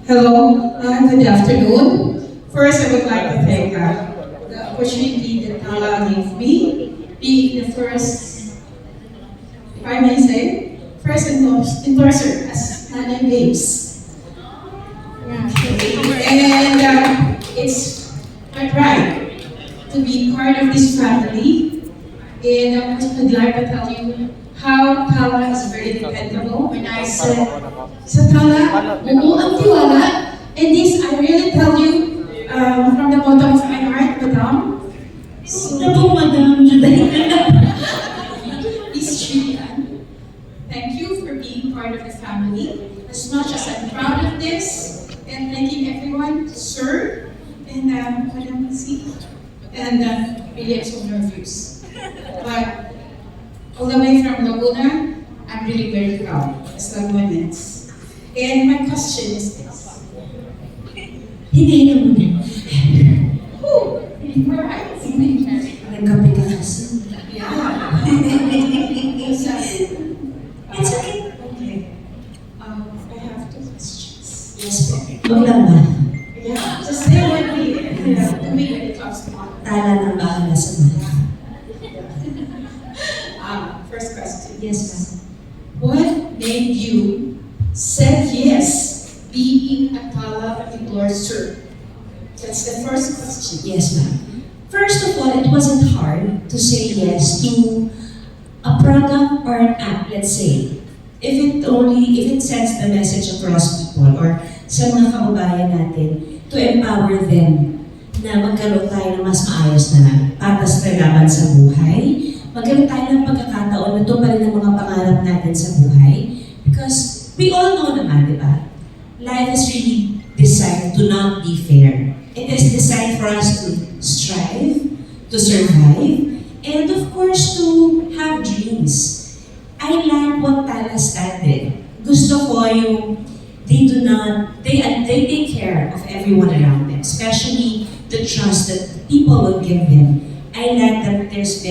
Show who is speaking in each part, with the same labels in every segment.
Speaker 1: Hello, good afternoon. First, I would like to thank the opportunity that Allah gave me, being the first, if I may say, first endorser as Nana Babes. And it's my pride to be part of this family. And I would like to tell you how Tala is very dependable. When I said, sa Tala, buo ang tiwala. And this, I really tell you, from the bottom of my heart, Madam. So, Madam Miss Julian, thank you for being part of the family. As much as I'm proud of this, and thanking everyone to serve, and Madam C, and really I'm so nervous. But all the way from Laguna, I'm really very proud as Laguanense. And my question is this.
Speaker 2: Hindi na muna.
Speaker 1: Alright.
Speaker 2: Nagkape ka kasi.
Speaker 1: Yeah.
Speaker 2: It's okay.
Speaker 1: Okay. I have two questions.
Speaker 2: Yes po. Huwag lang ba?
Speaker 1: Yeah. Just stay with me. To me when it comes to honor.
Speaker 2: Tala ng bahala sa mga.
Speaker 1: First question.
Speaker 2: Yes, ma'am.
Speaker 1: What made you say yes being a Tala endorser? That's the first question.
Speaker 2: Yes, ma'am. First of all, it wasn't hard to say yes to a product or an app, let's say. If it sends the message across people or sa mga kababayan natin to empower them na magkaroon tayo ng mas maayos na patas na laban sa buhay, magkaroon tayo ng pagkakataon na tuparin ang mga pangarap natin sa buhay. Because we all know naman, di ba? Life is really designed to not be fair. It is designed for us to strive, to survive, and of course, to have dreams. I like what Tala started. Gusto ko yung they take care of everyone around them, especially the trust that people will give them. I like that there's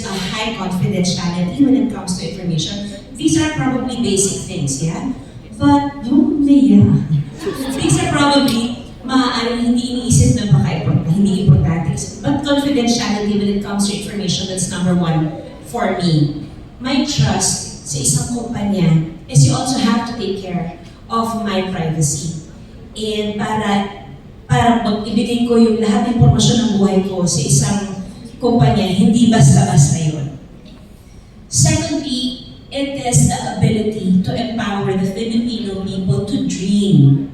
Speaker 2: a high confidentiality when it comes to information. These are probably basic things, yeah? But, these are probably maaaring hindi iniisip na hindi importante. But confidentiality when it comes to information, that's number one for me. My trust sa isang kumpanya is you also have to take care of my privacy. And para ibigay ko yung lahat ng impormasyon ng buhay ko sa isang kumpanya, hindi basta-basta yun. Secondly, it is the ability to empower the Filipino people to dream.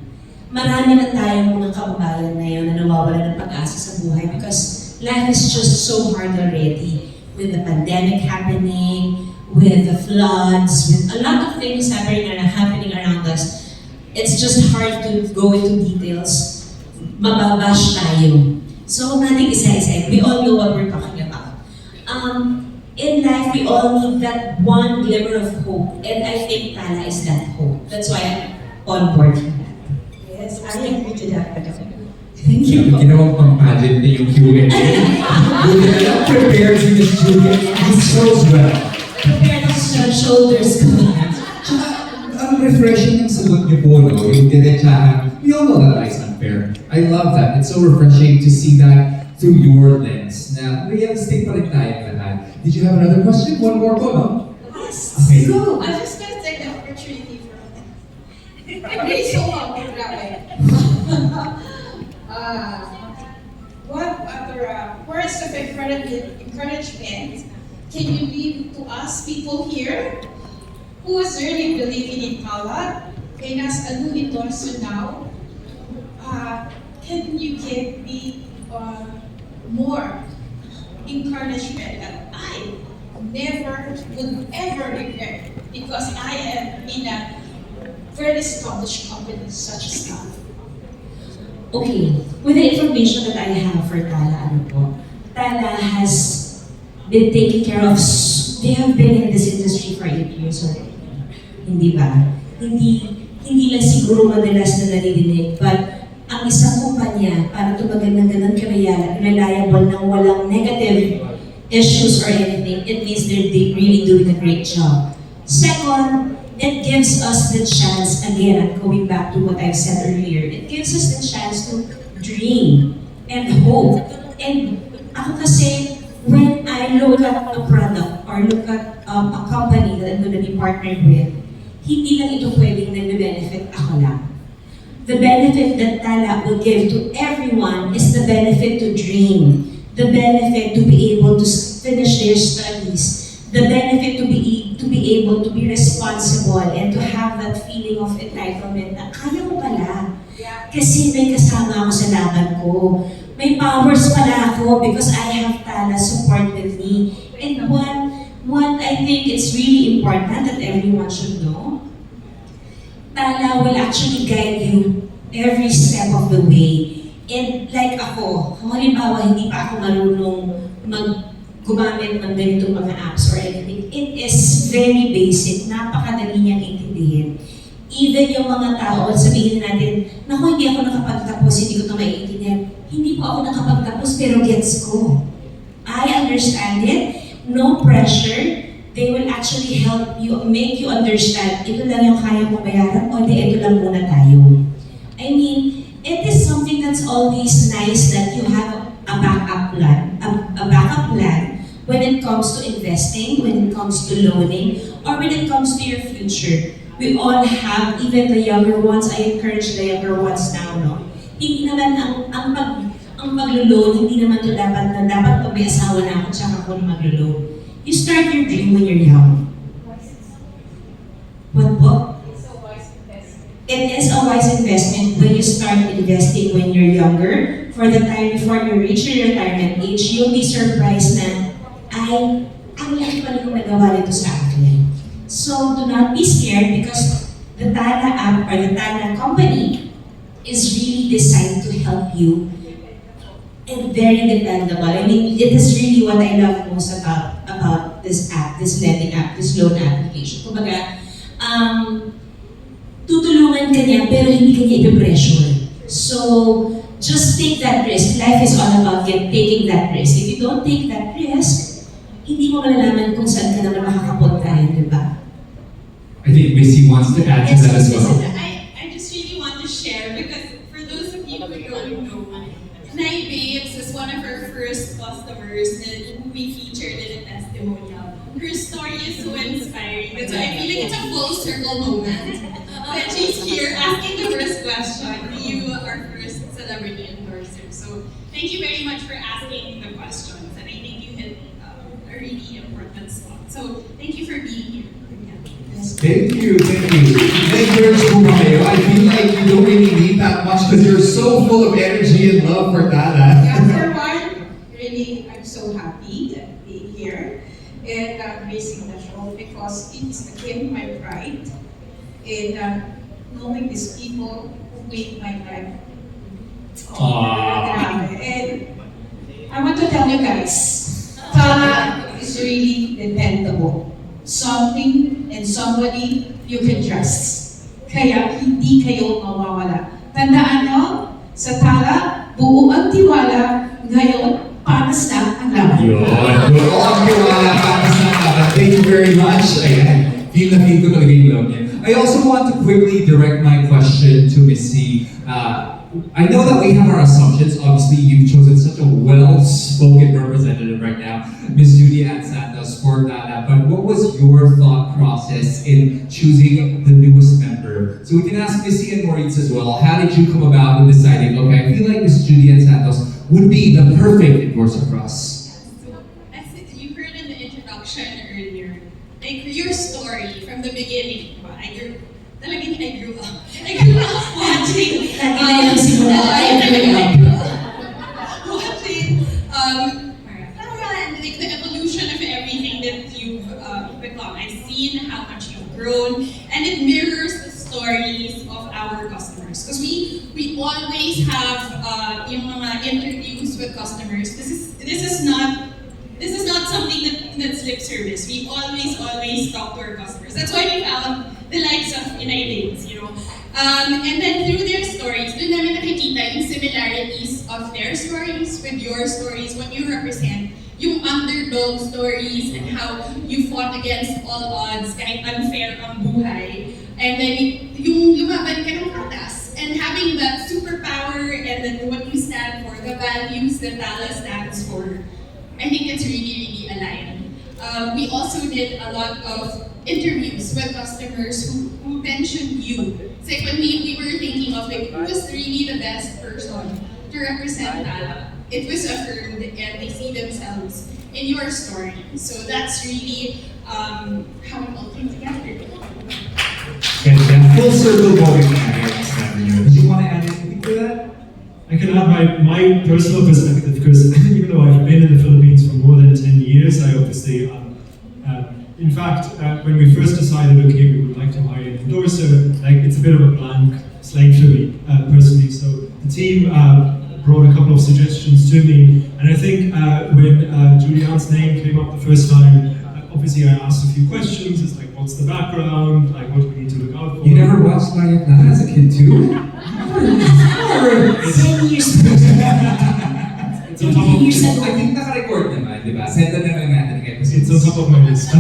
Speaker 2: Marami na tayong mga kababayan na yun na nawawala ng pag-asa sa buhay because life is just so hard already with the pandemic happening, with the floods, with a lot of things happening around us. It's just hard to go into details. Mababash tayo. So, huwag natin isa-isa. We all know what we're talking about. In life, we all need that one glimmer of hope. And I think Tala is that hope. That's why I'm on board for that.
Speaker 1: Yes, I agree to that.
Speaker 2: Thank you.
Speaker 3: Ginawang pang-pageant na yung Q&A. Julia, prepared si Miss Julia. This shows well.
Speaker 2: Prepare those shoulders ko.
Speaker 3: Ang refreshing ng sagot niyo po, no? Yung diretsahan. We all know that life's unfair. I love that. It's so refreshing to see that through your lens. Na realistic pa rin tayo lahat. Did you have another question? One more po, no?
Speaker 1: Yes.
Speaker 3: Okay.
Speaker 1: So, I'm just going to take the opportunity for I'm really so happy, grabe. What other words of encouragement can you leave to us people here who is really believing in Tala and as a new endorser now? Can you give me more encouragement that I never would ever regret because I am in a very established company such as Tala?
Speaker 2: Okay, with the information that I have for Tala, Tala has been taking care of, they have been in this industry for 8 years already. Hindi ba? Hindi lang siguro madalas na narinig, but ang isang kumpanya, para tumagal ng ganun reliable nang walang negative issues or anything, it means they're really doing a great job. Second, it gives us the chance, again, going back to what I said earlier, it gives us the chance to dream and hope. And ako kasi, when I look at a product or look at a company that I'm going to be partnered with, hindi lang ito pwedeng nag-benefit ako lang. The benefit that Tala will give to everyone is the benefit to dream, the benefit to be able to finish their studies, the benefit to be able to be responsible and to have that feeling of entitlement na kaya ko pala. Kasi may kasama ako sa laban ko. May powers pala ako because I have Tala support with me. And what I think it's really important that everyone should know, Tala will actually guide you every step of the way. And like ako, kung halimbawa hindi pa ako marunong gumamit ng ganitong mga apps or anything, it is very basic, napakadali niyang intindihin. Even yung mga tao, sabihin natin, naku, hindi ako nakapagtapos, hindi ko ito maiintindihan. Hindi po ako nakapagtapos, pero gets ko. I understand it, no pressure. They will actually help you, make you understand, ito lang yung kaya mo bayaran, o di ito lang muna tayo. I mean, it is something that's always nice that you have a backup plan when it comes to investing, when it comes to loaning, or when it comes to your future. We all have, even the younger ones, I encourage the younger ones now, no? Hindi naman ang paglo-loan, hindi naman to dapat pag may asawa na ako, tsaka ako maglo-loan. You start your dream when you're young. What po? It is a wise investment when you start investing when you're younger. For the time before you reach your retirement age, you'll be surprised na, ay, ang laki pa rin nagawa nito sa akin. So, do not be scared because the Tala app or the Tala company is really designed to help you and very dependable. I mean, it is really what I love most about this app, this lending app, this loan application. Kumbaga, tutulungan ka niya pero hindi ka niya ipipressure. So, just take that risk. Life is all about taking that risk. If you don't take that risk, hindi mo malalaman kung saan ka naman makakapunta rin, di ba?
Speaker 3: I think Missy wants to add to that as well.
Speaker 1: I just really want to share because for those of you who don't know, Nay Babes is one of our first customers that we featured in a testimonial. Her story is so inspiring. That's why I feel like it's a full circle moment. That she's here asking the first question. You are first celebrity endorser. So thank you very much for asking the questions. And I think you hit a really important spot. So thank you for being here.
Speaker 3: Thank you. Encourage mo ba kayo? I feel like you don't really need that much because you're so full of energy and love for Tala.
Speaker 1: Yeah, for one, really, I'm so happy that being here and raising the show because it's again my pride in knowing these people who made my life. And I want to tell you guys, Tala is really dependable. Something and somebody you can trust. Kaya hindi kayo mawawala. Tandaan nyo, sa Tala, buo ang tiwala, ngayon, panas na ang laban.
Speaker 3: Yun. Buo ang tiwala, panas na ang laban. Thank you very much. Ayan. Feel ko talaga yung love niya. I also want to quickly direct my question to Missy. I know that we have our assumptions. Obviously, you've chosen such a well-spoken representative right now, Ms. Judy Ann Santos for Tala. But what was your thought process in choosing the newest member? So we can ask Missy and Maurice as well. How did you come about in deciding, okay, I feel like Ms. Judy Ann Santos would be the perfect endorser for us?
Speaker 1: So, as you heard in the introduction earlier, like your story from the beginning, I grew up watching. Watching like the evolution of everything that you've become. I've seen how much you've grown, and it mirrors the stories of our customers. Because we always have yung mga interviews with customers. This is not something that's lip service. We always talk to our customers. That's why we found the likes of Inay Babes, you know. And then through their stories, dun namin nakikita yung similarities of their stories with your stories, what you represent,
Speaker 4: yung underdog stories and how you fought against all odds kahit unfair ang buhay. And then yung lumaban ka ng patas. And having that superpower and then what you stand for, the values that Dallas stands for, I think it's really, really aligned. We also did a lot of interviews with customers who mentioned you. It's like when we were thinking of like who was really the best person to represent Tala, it was affirmed and they see themselves in your story. So that's really how it all came together.
Speaker 3: And full circle going on. Did you want to add anything to that?
Speaker 5: I can add my personal perspective because even though I've been in the Philippines for more than 10 years, I obviously, in fact, when we first decided, okay, we would like to hire an endorser, like it's a bit of a blank slate for me personally. So the team brought a couple of suggestions to me, and I think when Julianne's name came up the first time, obviously I asked a few questions. It's like, what's the background? Like, what do we need to look out for?
Speaker 3: You never watched Mayat Na as a kid too?
Speaker 2: 10 years ago.
Speaker 5: It's on top of,
Speaker 2: Years ago.
Speaker 3: I think naka-record naman, di ba? Send na lang natin again.
Speaker 5: it's on top of my list.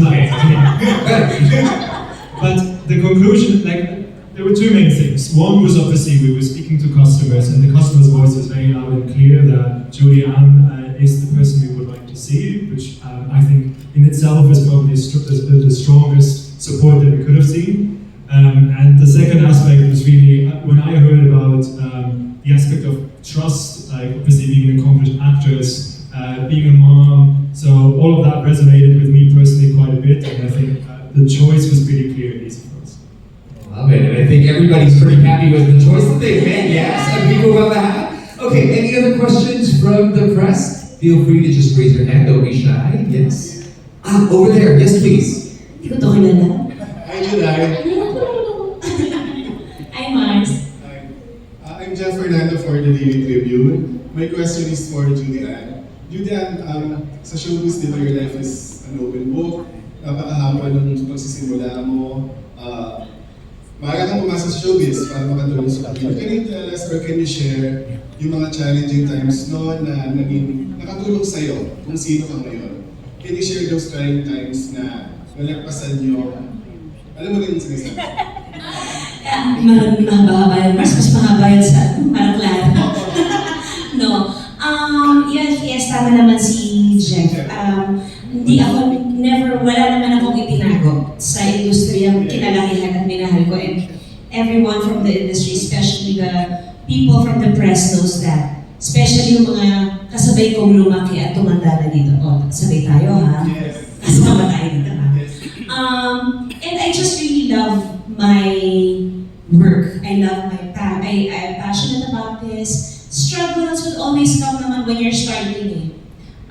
Speaker 5: But the conclusion, like, there were two main things. One was obviously we were speaking to customers, and the customer's voice was very loud and clear that Julianne is the person we would like to see, which I think in itself is probably the strongest support that we could have seen. And the second aspect was really when I heard about the aspect of trust, like obviously being an accomplished actress, being a mom, so all of that resonated with me personally quite a bit, and I think the choice was pretty clear and easy for us.
Speaker 3: Love it, and I think everybody's pretty happy with the choice that they made, yes? And people about that. Okay, any other questions from the press? Feel free to just raise your hand, don't be shy, yes? Over there, yes please.
Speaker 2: Hindi ko to kilala.
Speaker 6: Hi, July.
Speaker 2: Hi, Mars.
Speaker 6: Hi. I'm Jeff Fernando for the Daily Tribune. My question is for Julianne. Julianne, sa showbiz, di ba your life is an open book? Napakahaba ng pagsisimula mo. Maaga kang pumasok sa showbiz para makatulong sa pamilya. Can you tell us or can you share yung mga challenging times noon na naging nakatulong sa'yo kung sino ka ngayon? Can you share those trying times na nalagpasan nyo? Alam mo rin yung sinasabi?
Speaker 2: Mahaba yan, Mars. Mas mahaba yan sa parang klaro. No. Yes, tama naman si Jeff. Hindi ako, wala naman akong itinago sa industriyang kinalakihan at minahal ko. And everyone from the industry, especially the people from the press knows that. Especially yung mga kasabay kong lumaki at tumanda na dito. O, sabay tayo ha?
Speaker 6: Yes.
Speaker 2: Kasama tayo dito ha?
Speaker 6: Yes.
Speaker 2: And I just really love my work. I love my I'm passionate about this. Struggles will always come naman when you're starting.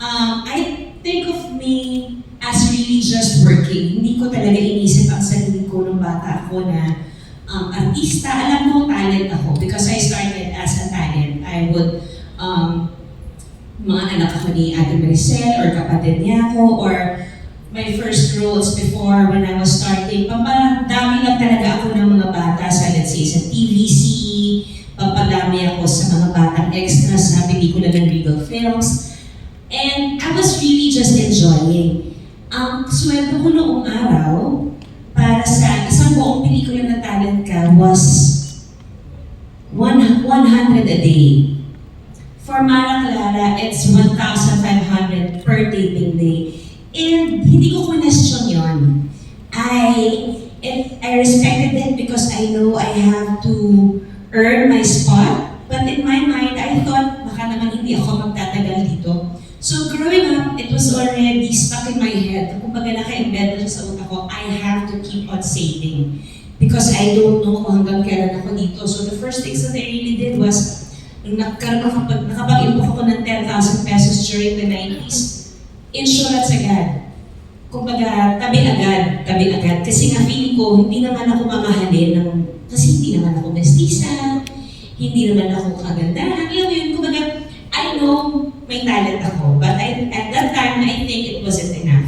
Speaker 2: I think of me as really just working. Hindi ko talaga inisip ang sarili ko nung bata ako na artista. Alam ko talent ako because I started as a talent. I would, mga anak ako ni Ate Maricel or kapatid niya ako or my first roles before when I was starting, papadami lang talaga ako ng mga bata sa, let's say, sa TVC, papadami ako sa mga batang extras sa pelikula ng Regal Films. And I was really just enjoying. Ang sweldo ko noong araw para sa isang buong pelikula na talent ka was 100 a day. For Mara Clara, it's 1,500 per taping day. And hindi ko question yun. I respected it because I know I have to earn my spot. But in my mind, I thought baka naman hindi ako magtatagal dito. So growing up, it was already stuck in my head. Kumbaga naka-embed na sa utak ko, I have to keep on saving. Because I don't know kung hanggang kailan ako dito. So the first things that I really did was, nung nakapag-impok ako ng 10,000 pesos during the 90s, insurance agad. Kumbaga, tabi agad. Kasi nga feeling ko, hindi naman ako mamahalin kasi hindi naman ako mestiza, hindi naman ako kagandahan. Alam mo yun, kumbaga, I know may talent ako, but at that time, I think it wasn't enough.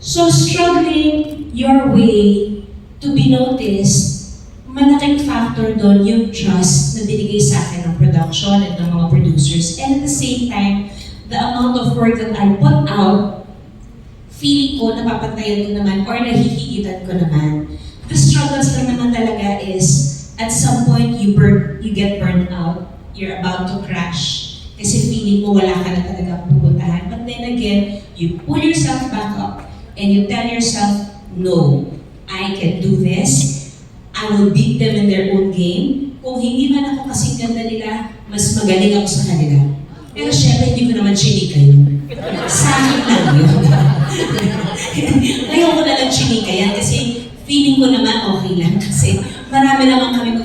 Speaker 2: So struggling your way to be noticed, malaking factor doon yung trust na binigay sa akin ng production at ng mga producers. And at the same time, the amount of work that I put out, feeling ko napapatayan ko naman or nahihigitan ko naman. The struggles lang naman talaga is, at some point you get burned out, you're about to crash. Kasi feeling mo wala ka na talaga pupuntahan. But then again, you pull yourself back up and you tell yourself, no, I can do this. I will beat them in their own game. Kung hindi man ako kasing ganda nila, mas magaling ako sa kanila. Pero syempre, hindi ko naman chinika yun. Sa akin lang yun. Ngayon ko na lang chinika yan kasi feeling ko naman okay lang kasi marami naman kami